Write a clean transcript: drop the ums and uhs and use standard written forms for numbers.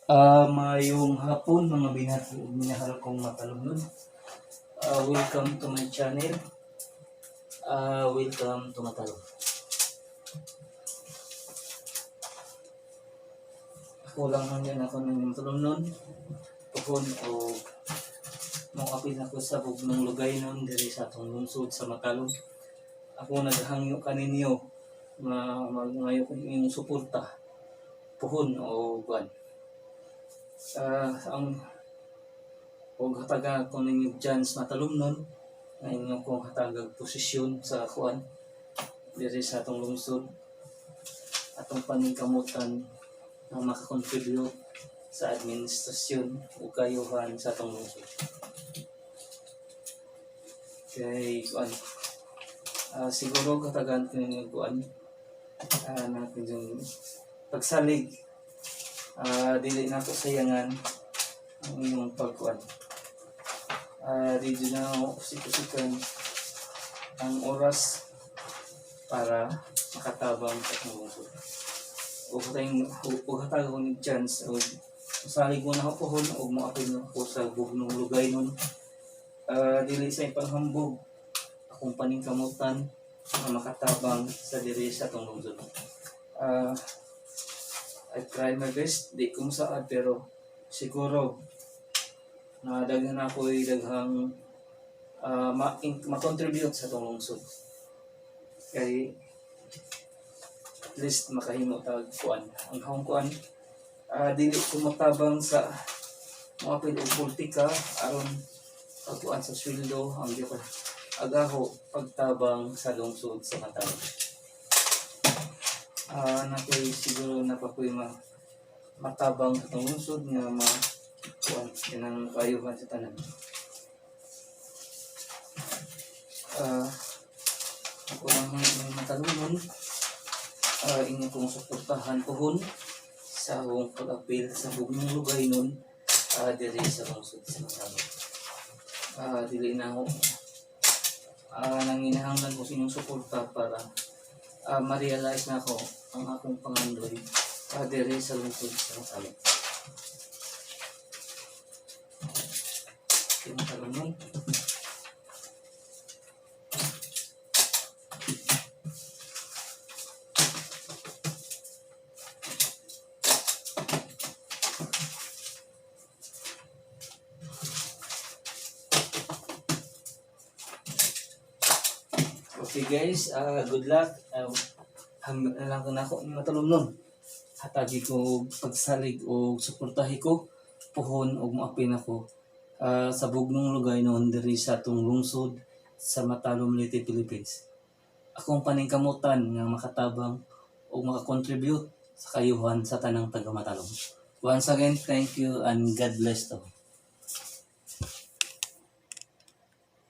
Mayong hapon mga minahal kong matalunod. Welcome to my channel. Welcome to Matalon. Ako lang man yan ako ng matalunod. Tukon o mukapin ako sa bugnong lugay nun diri sa atong lungsod sa Matalon. Ako naghangyo kaninyo na ngayon ko inyong suporta. Puhon o buwan. Ang og hataga ko ninyo chance matalumnon na inyo kong hatagag posisyon sa kuan diri sa atong lungsod atong paningkamutan na makakontribute sa administrasyon o kayuhan sa atong lungsod. Kay kuan siguro katagan ko ninyo kuan natin yung pagsalig. Dili na ko sayangan ang inyong pagkuan. Dili na ako kusikan ang oras para makatabang sa lungsod. O hatag ko ng chance o masalig mo na ako pohon o maapin ako sa bugnong lugay nun. Dili sa ipanghambog akong paningkamutan na makatabang sa diri sa atong lungsod. I try my best, di kung saan, pero siguro na daghan ako daghang ma-contribute sa itong lungsod. Kaya at least makahimo tag kuan. Ang akong kuan, dili kumatabang sa mga pwede politika aron pagkuan sa sweldo ang di pa agaho pagtabang sa lungsod sa Matalon. Nakoy siguro napakoy matabang sa itong lungsod nga kuan kinang kayuhan sa tanan. Ako lang may matalunon inyo kong suportahan pohon sa akong pag-apil sa bugnong lugay nun diri sa lungsod sa Matalon. Dili na ako nanginahanglan ko sa inyong suporta para ma-realize na ako ang akong pangandoy diri sa lungsod sa Matalon. Matalon nun. Okay guys, good luck. Hanggang na lang ko na ako matalon nun. Hatagi ko pagsalig o suportahi ko pohon o maapin ako sa bugnong lugay noon diri sa atong lungsod sa Matalon, Leyte, Philippines. Akong paningkamutan nga makatabang o makakontribute sa kayuhan sa tanang taga Matalon. Once again, thank you and God bless to.